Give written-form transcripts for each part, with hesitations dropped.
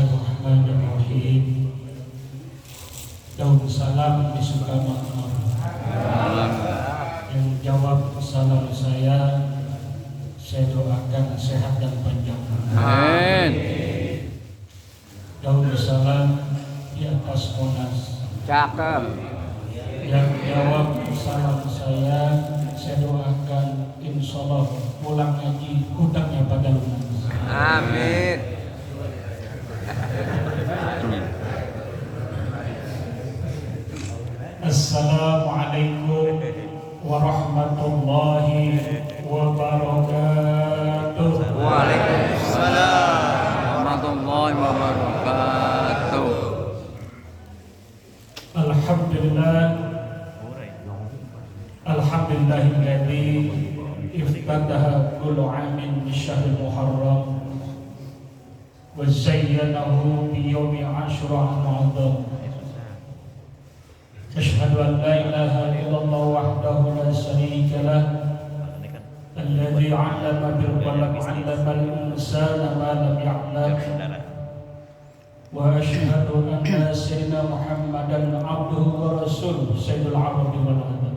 Bismillahirrahmanirrahim. Daun salam disuka makmur. Yang jawab salam saya doakan sehat dan panjang. Amin. Daun salam di atas Monas. Cakep. Yang jawab salam saya doakan insyaallah pulang haji hutangnya pada lunas. Amin. Assalamualaikum warahmatullahi wabarakatuh. Waalaikumsalam warahmatullahi wabarakatuh. Alhamdulillahilladzi iftataha kullu 'amin bi syahril muharram wa zayyanahu bi yaumi asyura al-mu'azzam. Asyhadu an la ilaha illallah wahdahu la syarika lah alladzi 'allama bil qalam 'allama al-insana ma lam ya'lam. Wa asyhadu anna sayyidina Muhammadan 'abduhu wa rasuluh sayyidul 'arabi wal adab.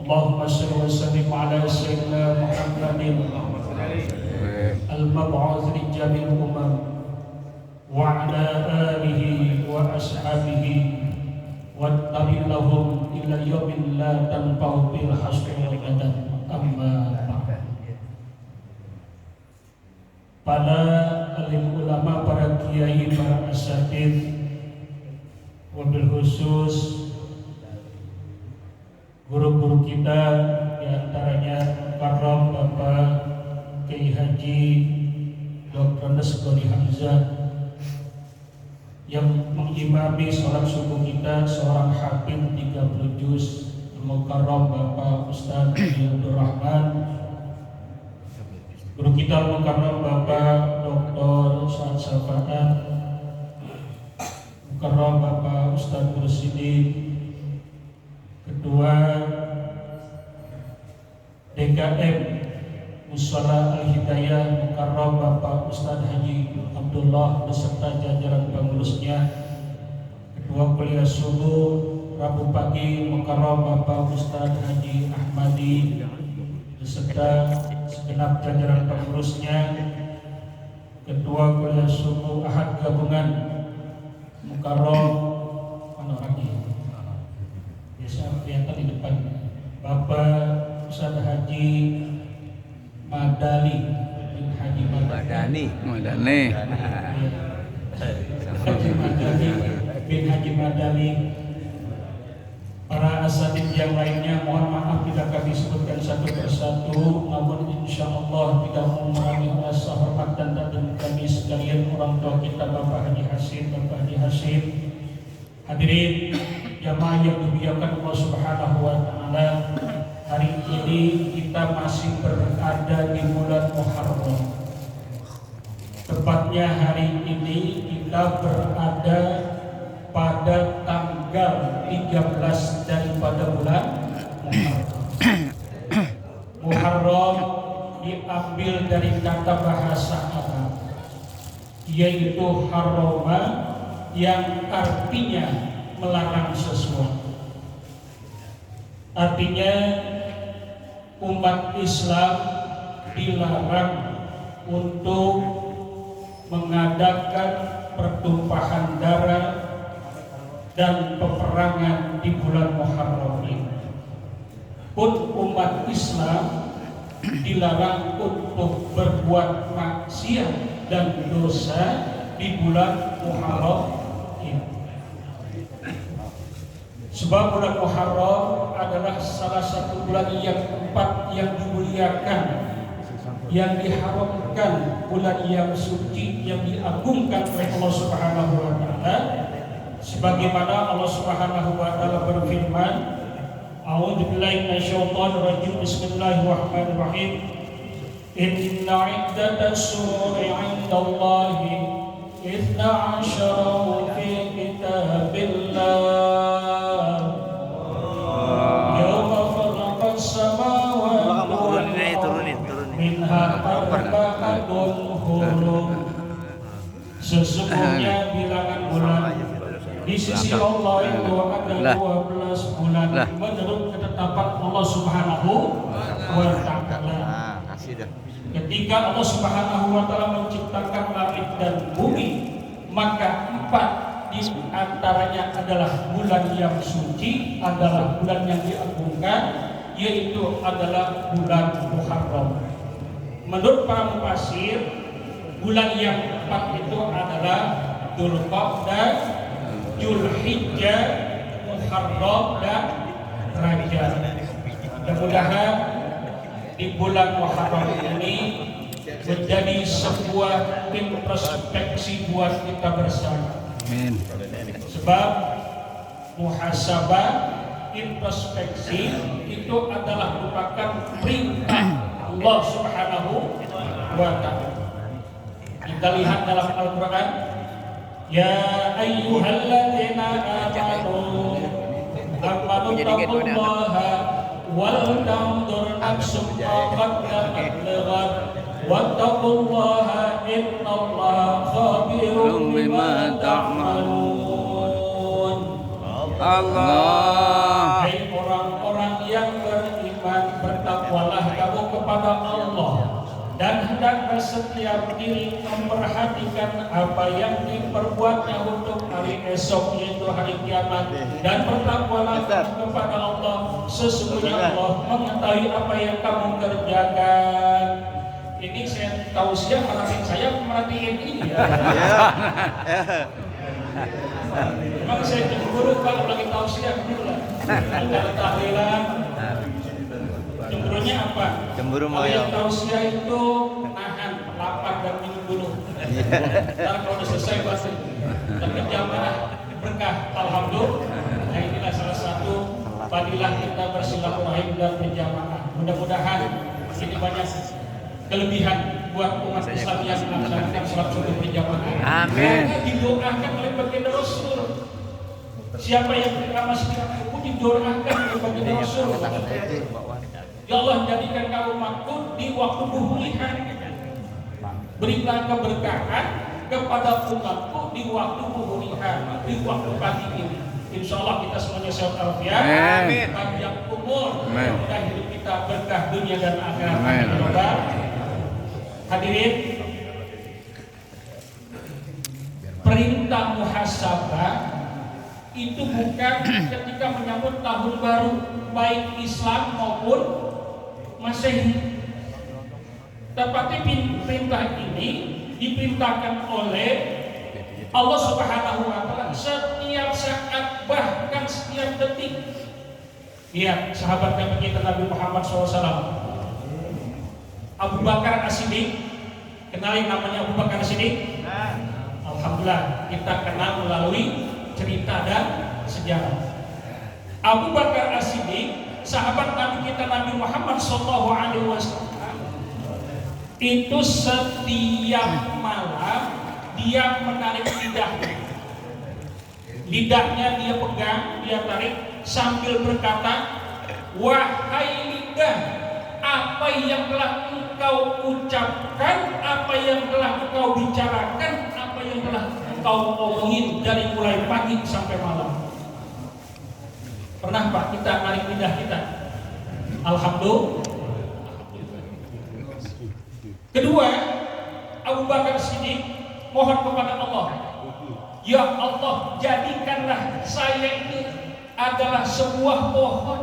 Allahumma shalli wa sallim ala sayyidina Muhammadin al-mab'uts li jami'il umam wa ala alihi wa ashabihi wattabi' lahum ila yaumin la tanfa'u bil hasbi wal adab. Amma ba'd. Para alim ulama, para kiai, para asatidz, wabil khusus guru-guru kita, diantaranya Karam Bapak Kiai Haji Dr. Nesgoni Hamzah yang mengimami sholat subuh kita, seorang hafid 30 juz, Mukarram Bapak Ustaz Abdul Rahman, guru kita Mukarram Bapak Dr. Sa'ad Syafaat, Mukarram Bapak Ustaz Mursyidi, Ketua DKM Mushola Al-Hidayah Mukarram Bapak Ustaz Haji Abdullah beserta jajaran pengurusnya, Ketua Kuliah Subuh Rabu pagi Mukarram Bapak Ustaz Haji Ahmadi beserta segenap jajaran pengurusnya, Ketua Kuliah Subuh Ahad Gabungan Mukarram mana lagi? Biasa kelihatan di depan, Bapak Ustaz Haji Madani bin Haji Madani bin Haji Madani, para asatidz yang lainnya, mohon maaf tidak kami sebutkan satu persatu, namun insya Allah tidak mengurangi rasa hormat dan takdim kami sekalian, orang tua kita Bapak Haji Hasyim, Bapak Haji Hasyim. Hadirin jamaah yang dimuliakan Allah Subhanahu wa taala, hari ini kita masih berada di bulan Muharram. Tepatnya hari ini kita berada pada tanggal 13 daripada bulan Muharram. Muharram diambil dari kata bahasa Arab, yaitu harrama, yang artinya melarang sesuatu. Artinya umat Islam dilarang untuk mengadakan pertumpahan darah dan peperangan di bulan Muharram ini. Pun umat Islam dilarang untuk berbuat maksiat dan dosa di bulan Muharram ini. Sebab bulan Muharram adalah salah satu bulan yang keempat yang dimuliakan, yang diharamkan, bulan yang suci, yang diagungkan oleh Allah Subhanahu wa taala. Sebagaimana Allah Subhanahu wa taala berfirman, A'udzubillahi minasyaitonir rajim, bismillahirrahmanirrahim. Inna 'iddatas syuhuri 'indallahi 12 fi kitabillah yauma khalaqas samawati wal ardi minha arba'atun hurum. Sesungguhnya bilangan bulan di sisi Allah itu ada 12 bulan menurut ketetapan Allah Subhanahu wa Ta'ala. Ketika Allah Subhanahu wa Ta'ala menciptakan langit dan bumi, maka 4 di antaranya adalah bulan yang suci, adalah bulan yang diagungkan, yaitu adalah bulan Muharram. Menurut para mufasir, bulan yang 4 itu adalah Dzulqa'dah, Dzulhijjah, Muharram dan Rajab. Mudah-mudahan di bulan Muharram ini menjadi sebuah introspeksi buat kita bersama. Amin. Sebab muhasabah, introspeksi itu adalah merupakan perintah Allah Subhanahu wa Ta'ala. Kita lihat dalam Al-Quran, ya ayyuhalladzina amanu taqullaha wal tanzur nafsum ma qaddamat lighad wattaqullaha innallaha khabirun bima ta'malun. Allah. Hai orang-orang yang beriman, bertakwalah kamu kepada Allah dan hendaklah setiap diri memperhatikan apa yang diperbuatnya untuk hari esok, yaitu hari kiamat, dan bertakwalah kepada Allah, sesungguhnya Allah mengetahui apa yang kamu kerjakan. Ini saya tausiah, merhatiin saya merhatiin ini ya. Memang saya cemburu kalau lagi tausiah dulu lah. Kalau tahlilan cemburunya apa? Cemburu mau yang tausiah itu nahan, lapar dan minum dulu. Ntar kalau udah selesai pasti berjamaah berkah. Alhamdulillah. Nah, inilah salah satu fadilah kita bersilaturahim dan berjamaah. Mudah-mudahan ini banyak kelebihan buat umat Islam yang melaksanakan sholat subuh berjamaah. Amin. Karena didoakan oleh baginda Rasul. Siapa yang beramal sekitar itu didoakan oleh baginda Rasul. Ya Allah, jadikan kamu makmur di waktu buhulihan. Berikan keberkahan kepada umatku di waktu buhulihan, di waktu pagi ini. Insya Allah kita semuanya sehat walafiat. Amin. Panjang umur. Amin. Dan hidup kita berkah dunia dan akhirat. Amin. Hadirin, perintah muhasabah itu bukan ketika menyambut tahun baru, baik Islam maupun Masehi. Tetapi perintah ini diperintahkan oleh Allah Subhanahu wa Ta'ala setiap saat, bahkan setiap detik. Lihat sahabat Nabi kita Nabi Muhammad SAW, Abu Bakar As-Siddiq. Kenalin namanya Abu Bakar As-Siddiq? Alhamdulillah kita kenal melalui cerita dan sejarah. Abu Bakar As-Siddiq, sahabat Nabi kita Nabi Muhammad SAW, itu setiap malam dia menarik lidahnya. Lidahnya dia pegang, dia tarik sambil berkata, wahai lidah, apa yang telah engkau ucapkan, apa yang telah engkau bicarakan, apa yang telah engkau omongin dari mulai pagi sampai malam. Pernah Pak kita narik lidah kita? Alhamdulillah. Kedua, Abu Bakar Siddiq mohon kepada Allah, ya Allah, jadikanlah saya ini adalah sebuah pohon.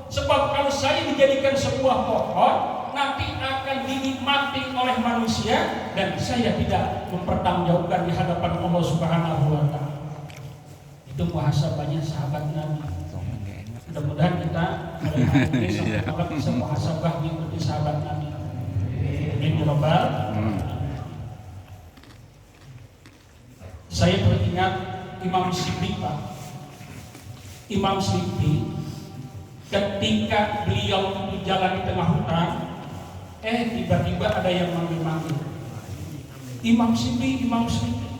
Sebab kalau saya dijadikan sebuah pohon, nanti akan dinikmati oleh manusia dan saya tidak mempertanggungjawabkan di hadapan Allah Subhanahu wa Ta'ala. Itu muhasabahnya sahabat Nabi. Mudah-mudahan kita mulai hari ini bisa muhasabah mengikuti sahabat Nabi. Amin ya Rabbal. Saya teringat Imam Siddiq Pak. Imam Siddiq ketika beliau itu jalan di tengah hutan, tiba-tiba ada yang manggil-manggil, Imam Siddiq, Imam Siddiq.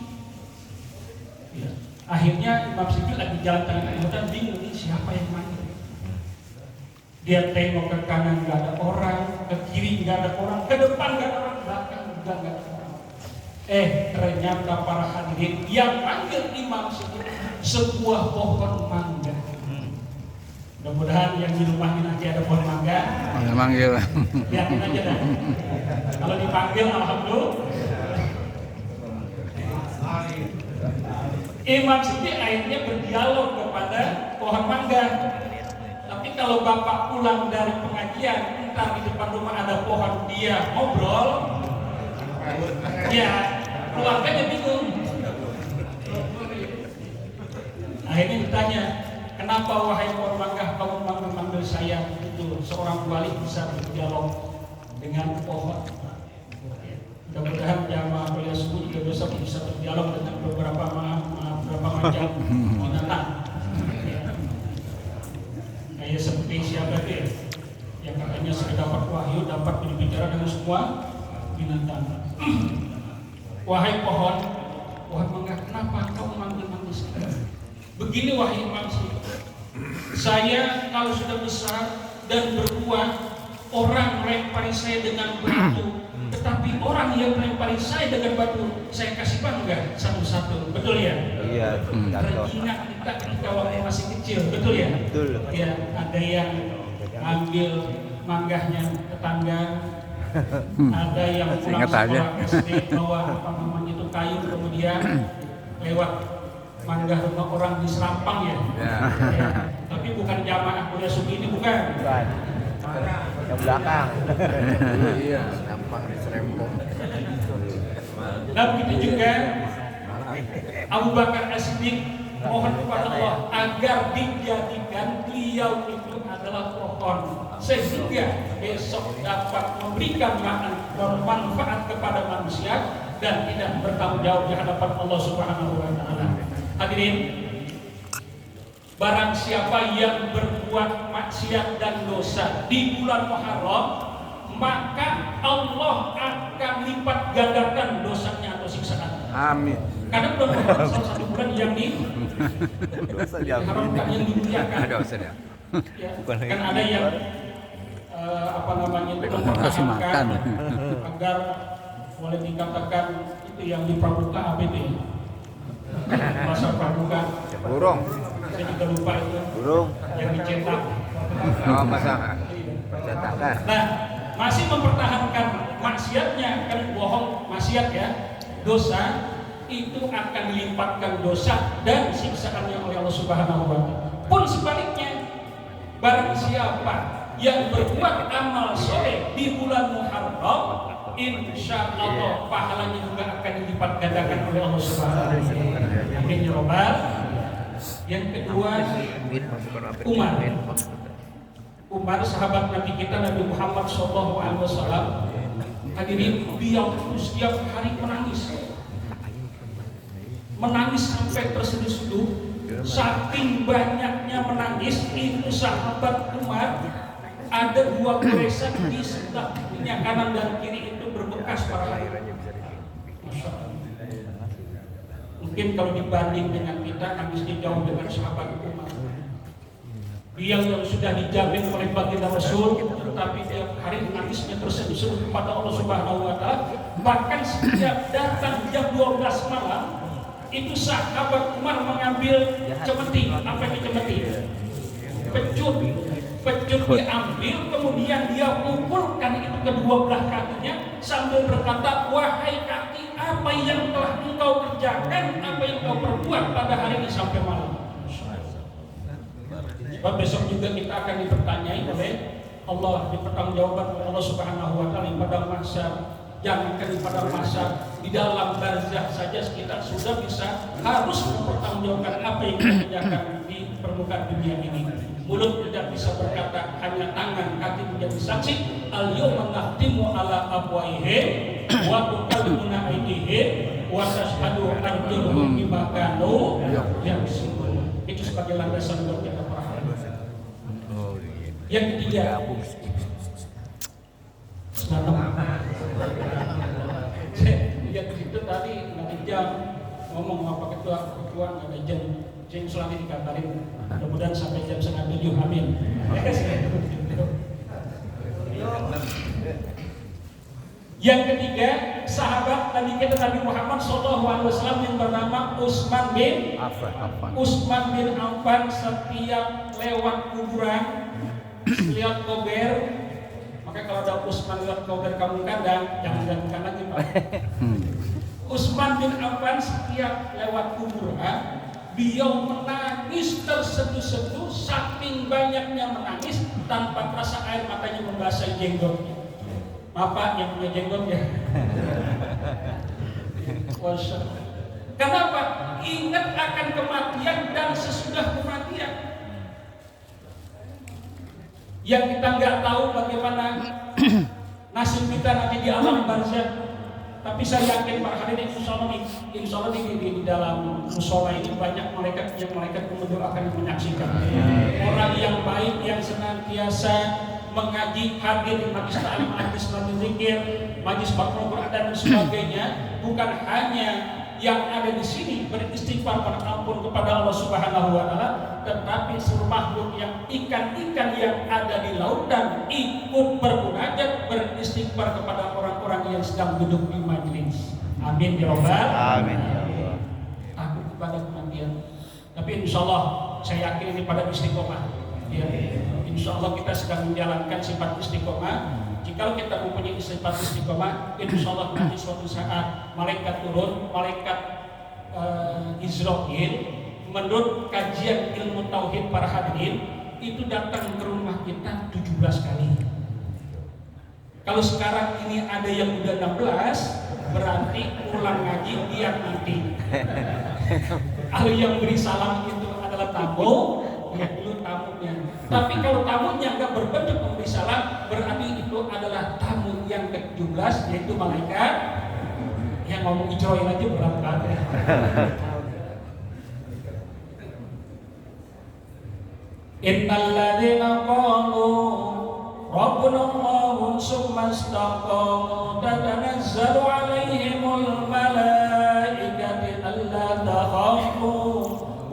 Ya. Akhirnya Imam Siddiq lagi jalan tengah hutan, bingung ini siapa yang manggil. Dia tengok ke kanan nggak ada orang, ke kiri nggak ada orang, ke depan nggak ada orang, belakang juga nggak ada orang. Ternyata para hadirin yang panggil imam sebuah pohon mangga. Mudah-mudahan yang di rumah ini nanti ada pohon mangga. Manggil. Lihatin aja dah. Kalau dipanggil alhamdulillah. Imam Siddiq akhirnya berdialog kepada pohon mangga. Tapi kalau bapak pulang dari pengajian, entar di depan rumah ada pohon, dia ngobrol, ya keluarganya bingung. Akhirnya ditanya, kenapa wahai pohon mangga kamu memanggil saya itu? Seorang wali bisa berdialog dengan pohon. Mudah-mudahan jamaah kuliah subuh juga besok bisa berdialog dengan beberapa macam binatang. Kayak seperti siapa dia yang katanya sudah dapat wahyu, dapat berbicara dengan semua binatang. Wahai pohon mangga, kenapa kau memanggil saya? Begini wahai imam, saya kalau sudah besar dan berbuah, orang melempari saya dengan batu. Tetapi orang yang melempari saya dengan batu, saya kasih bangga satu-satu. Betul ya? Iya. Teringat kita ketika waktu masih kecil. Betul ya? Betul. Ya, ada yang ambil manggahnya tetangga, ada yang pulang sekolah SD bawa itu kayu, kemudian lewat manggah rumah orang di Serampang ya. Ya. Tapi bukan jamaah kuliah subuh ini, bukan. Yang belakang. Iya, Serampang di Serempong. Nah begitu juga Abu Bakar As-Siddiq mohon kepada Allah agar dijadikan beliau itu adalah pohon, sehingga besok dapat memberikan manfaat kepada manusia dan tidak bertanggung jawab di hadapan Allah Subhanahu wa taala. Hadirin, barang siapa yang berbuat maksiat dan dosa di bulan Muharram, maka Allah akan lipat gandakan dosanya atau siksaan. Amin. Karena bulan Muharram salah satu bulan yang diharamkan, yang dimuliakan. Ya, kan ada yang mempertahankan agar boleh dikatakan itu yang di pramuka apa itu? Masa pramuka. Burung. Saya juga lupa itu. Burung. Yang dicetak. Oh, masa cetakan. Nah, masih mempertahankan maksiatnya, kan bohong, maksiat ya, dosa itu akan dilimpahkan dosa dan siksaannya oleh Allah Subhanahu wa taala. Pun sebaliknya, barang siapa yang berbuat amal soleh di bulan Muharram, insya Allah pahalanya juga akan dilipat gandakan oleh Allah Subhanahu wa taala. Amin ya rabbal. Yang kedua, Umar sahabat Nabi kita Nabi Muhammad SAW. Hadirin, beliau setiap hari menangis sampai terseduh-seduh. Saking banyaknya menangis, itu sahabat Umar ada 2 goresan di sebelah kanan dan kiri itu berbekas para air. Mungkin kalau dibanding dengan kita, nangisnya jauh dengan sahabat Umar. Dia yang sudah dijamin oleh baginda Rasul, tetapi tiap hari nangisnya terseduh kepada Allah Subhanahu wa taala. Bahkan setiap datang jam 12 malam, itu sahabat Umar mengambil cemeti. Apa itu cemeti? Pecut diambil, kemudian dia pukulkan itu kedua belah kakinya sambil berkata, wahai kaki, apa yang telah engkau kerjakan, apa yang engkau perbuat pada hari ini sampai malam. Sebab besok juga kita akan dipertanyai oleh Allah, dipertanggungjawabkan oleh Allah Subhanahu wa taala pada masa, jangankan pada masa di dalam barzakh saja kita sudah bisa harus mempertanggungjawabkan apa yang kita kerjakan di permukaan dunia ini. Mulut tidak bisa berkata, hanya tangan, kaki menjadi saksi. Al-yawma nakhtimu ala afwahihim wa tukallimuna aydihim wa tashhadu arjuluhum bima kanu yaksibun. Itu sebagai landasan buat kita para hadirin. Yang ketiga, saya lihat di situ tadi nggak ada jam ngomong apa ketua nggak ada jam. Saya selama dikatarin mudah-mudahan sampai jam 6:30. Amin. Yang ketiga, sahabat Nabi kita Nabi Muhammad SAW yang bernama Utsman bin Affan. Setiap lewat kuburan, lihat kober, maka kalau ada Utsman lewat kober kamu kandang, jangan gantungkan lagi Pak. Utsman bin Affan setiap lewat kuburan, beliau menangis terseduh-seduh, saking banyaknya menangis tanpa terasa air matanya membasahi jenggotnya. Bapak yang punya jenggot ya. Kenapa? Ingat akan kematian dan sesudah kematian. Yang kita nggak tahu bagaimana nasib kita nanti di alam barzakh. Tapi saya yakin Pak Hadirin insya Allah di dalam musola ini banyak malaikat yang mendoakan dan menyaksikan. Orang yang baik yang senantiasa mengaji, hadir di majlis ta'lim, majlis zikir, majlis bakrul Quran dan sebagainya, bukan hanya yang ada di sini beristighfar berampun kepada Allah Subhanahu wa taala, tetapi seluruh makhluk yang ikan-ikan yang ada di lautan ikut bermunajat beristighfar kepada orang-orang yang sedang duduk di majlis. Amin ya rabbal Amin ya Allah. Takut kepada kematian. Tapi insyaallah saya yakin ini pada istiqomah. Ya, insyaallah kita sedang menjalankan sifat istiqomah. Jika kita mempunyai sifat istiqomah, insyaallah nanti suatu saat malaikat turun, malaikat Israfil, menurut kajian ilmu tauhid para hadirin, itu datang ke rumah kita 17 kali. Kalau sekarang ini ada yang udah 16, berarti pulang ngaji dia nanti. Kalau yang beri salam itu adalah tamu, ya dulu tamunya. Tapi kalau tamunya nggak berbentuk memberi salam, berarti itu adalah tamu yang ke-17, yaitu malaikat yang ngomong ijroin aja berangkat. Innal ladzina qalu rabbuna Allahu tsumma istaqamu tatanazzalu 'alaihimul malaikatu alla takhafu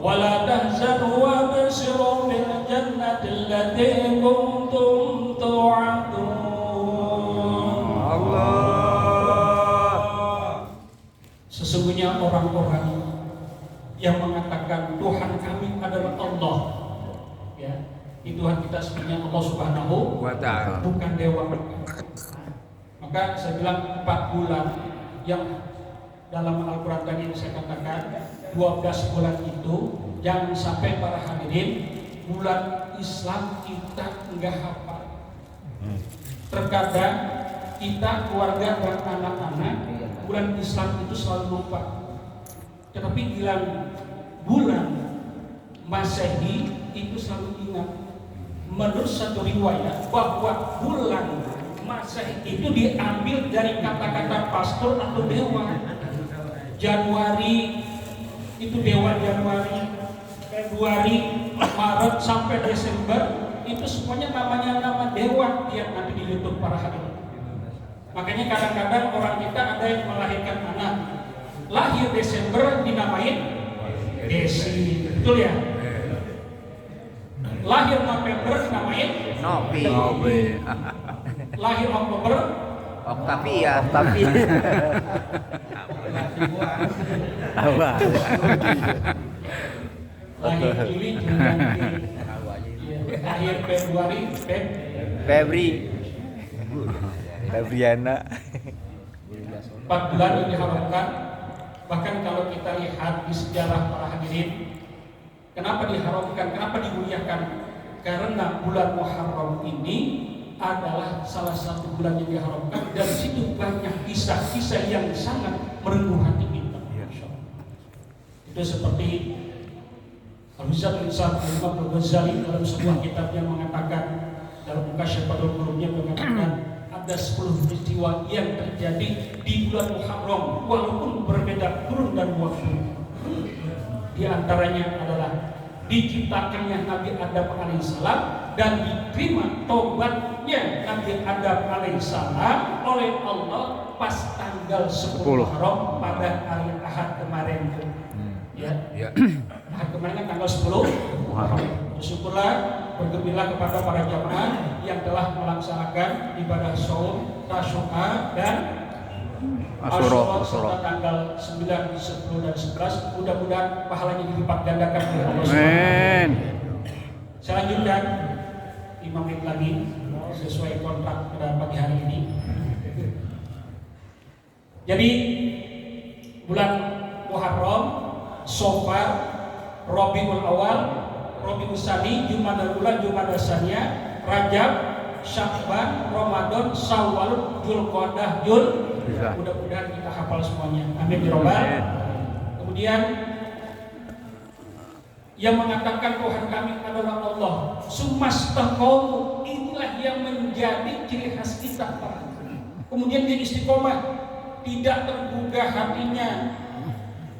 wa la tahzanu wa abshiru bil jannati allati kuntum tu'adun. Sesungguhnya orang-orang yang mengatakan Tuhan kami adalah Allah, ya, itu Tuhan kita sebenarnya Allah Subhanahu wa ta'ala, bukan dewa. Maka saya bilang 4 bulan yang dalam Al-Quran tadi yang saya katakan 12 bulan itu, jangan sampai para hadirin bulan Islam kita enggak hafal. Terkadang kita keluarga dan anak-anak bulan Islam itu selalu lupa. Tetapi bulan Masehi itu selalu ingat. Menurut satu riwayat bahwa bulan Masehi itu diambil dari kata-kata pastor atau dewa. Januari itu dewa Januari, Februari, Maret sampai Desember itu semuanya namanya nama dewa yang nanti di YouTube para hadirin. Makanya kadang-kadang orang kita ada yang melahirkan anak, lahir Desember dinamain Desi, betul ya? Lahir November dinamain Nopi. Lahir Oktober Oktavia. Apa? lahir Juli ganti. Lahir Februari Febriana. 4 bulan yang diharapkan. Bahkan kalau kita lihat di sejarah para hadirin, kenapa diharamkan, kenapa dimuliakan? Karena bulan Muharram ini adalah salah satu bulan yang diharamkan, dan situ banyak kisah-kisah yang sangat merengkuh hati kita. Itu seperti Al-Huzat Imam Al-Ghazali dalam sebuah kitab yang mengatakan, dalam Mukasyfatul Qulubnya mengatakan ada 10 peristiwa yang terjadi di bulan Muharram walaupun berbeda kurun dan waktu. Di antaranya adalah diciptakannya Nabi Adam alaihissalam dan diterima tobatnya Nabi Adam alaihissalam oleh Allah pas tanggal 10 Muharram pada hari Ahad kemarin. Ya. Ahad kemarin kan tanggal 10 Muharram. Bersyukurlah, bergembiralah kepada para jamaah yang telah melaksanakan ibadah shaum, tasyu'a dan Asyura. serta tanggal 9, 10 dan 11. Mudah-mudahan pahalanya dilipat gandakan oleh Allah SWT. Amin. Saya lanjutkan 5 menit lagi sesuai kontrak pada pagi hari ini. Jadi bulan Muharram, Safar, Rabiul Awal, Rabiul Tsani, Jumadal Ula, Jumadal Tsaniyah, Rajab, Sya'ban, Ramadan, Syawal, Dzulqa'dah, mudah-mudahan kita hafal semuanya. Amin ya rabbal. Kemudian yang mengatakan Tuhan kami adalah Allah, sumastaqamu, inilah yang menjadi ciri khas kita. Kemudian dia istiqomah, tidak tergugah hatinya,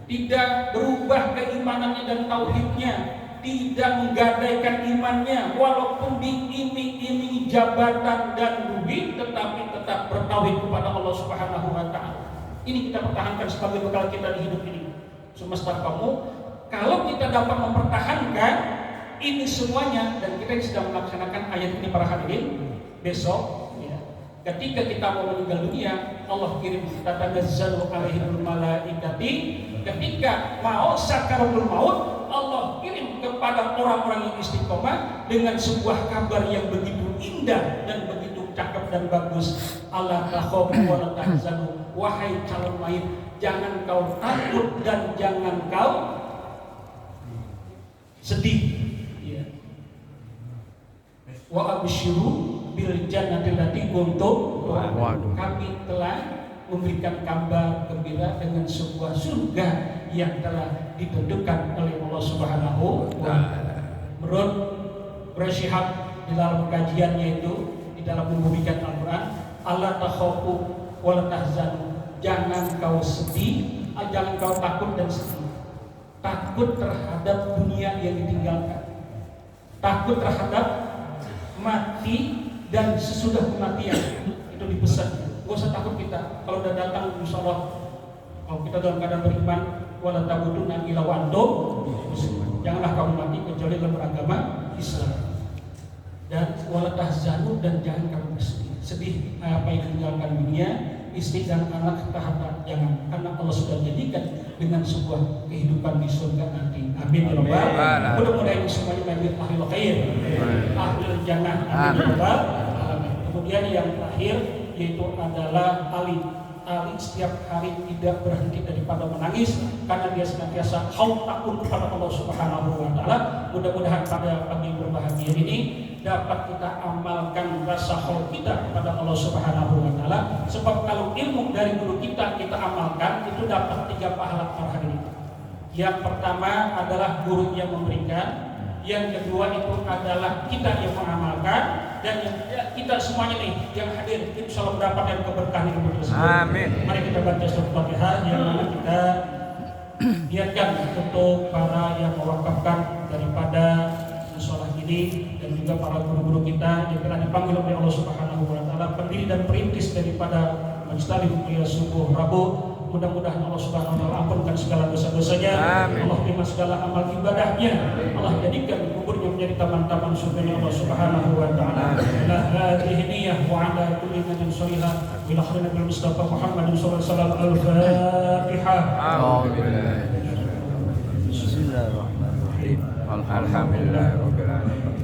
tidak berubah keimanannya dan tauhidnya, tidak menggadaikan imannya walaupun diiming-imingi jabatan dan duit, tetapi tetap bertauhid kepada Allah Subhanahu wa taala. Ini kita pertahankan sebagai bekal kita di hidup ini. Semesta kamu, kalau kita dapat mempertahankan ini semuanya, dan kita sedang melaksanakan ayat ini para hadirin, besok ya, ketika kita mau meninggal dunia, Allah kirim tatanazzalu alaihimul malaikati. Ketika mau sakaratul maut, Allah kirim kepada orang-orang yang istiqomah dengan sebuah kabar yang begitu indah dan begitu cakep dan bagus. Allah takhafu wa la tahzanu, wahai calon mayit, jangan kau takut dan jangan kau sedih. Ya. Wa absyiru bil jannati allati kuntum. Kami telah memberikan kabar gembira dengan sebuah surga yang telah ditentukan oleh Allah Subhanahu wa taala. Menurut Bersyihab di dalam kajiannya itu, di dalam memberikan Al-Quran, Allah takhafu wa la tahzanu, jangan kau sedih, jangan kau takut dan sedih. Takut terhadap dunia yang ditinggalkan, takut terhadap mati dan sesudah kematian, itu dipesan. Gak usah takut kita, kalau udah datang insya Allah, kalau kita dalam keadaan beriman, wala tamutunna illa wa antum muslimun, janganlah kamu mati kecuali dalam beragama Islam. Dan wala tahzanu, dan jangan kamu sedih apa yang ditinggalkan dunia, istri dan anak, tahta jangan, karena Allah sudah jadikan dengan sebuah kehidupan di surga nanti. Amin ya rabbal. Mudah-mudahan semuanya menjadi ahlul khair, ahlul jannah. Amin ya rabbal. Kemudian yang terakhir yaitu adalah Ali setiap hari tidak berhenti daripada menangis karena dia senantiasa khauf takut kepada Allah Subhanahu wa taala. Mudah-mudahan pada pagi berbahagia ini dapat kita amalkan rasa khauf kita kepada Allah Subhanahu wa taala, sebab kalau ilmu dari guru kita amalkan, itu dapat 3 pahala per hari. Yang pertama adalah guru yang memberikan, yang kedua itu adalah kita yang mengamalkan, dan yang kita semuanya nih yang hadir insya Allah mendapatkan keberkahan hidup tersebut. Amin. Mari kita baca surat Fatihah yang mana kita niatkan untuk para yang mewakafkan daripada musola ini, dan juga para guru-guru kita yang telah dipanggil oleh Allah Subhanahu wa taala, pendiri dan perintis daripada Majelis Kuliah Subuh Rabu. Mudah-mudahan Allah Subhanahu wa taala ampunkan segala dosa-dosanya. Allah terima segala amal ibadahnya. Allah jadikan kuburnya menjadi taman-taman surga Allah Subhanahu wa taala. La hadhihi niyyah wa ala kulli man sholiha ila akhirina bil Mustafa Muhammadin sallallahu alaihi wasallam. Al-Fatihah. Bismillahirrahmanirrahim. Alhamdulillahirabbil alamin.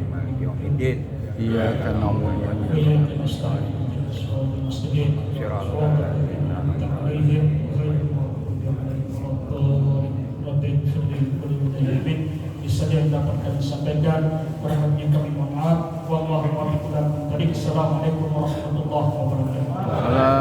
Maliki yaumiddin. Iyyaka na'budu wa iyyaka nasta'in. Bisa yang dapatkan disampaikan, kurangnya kami mohon maaf. Wallahualam. Assalamualaikum warahmatullahi wabarakatuh.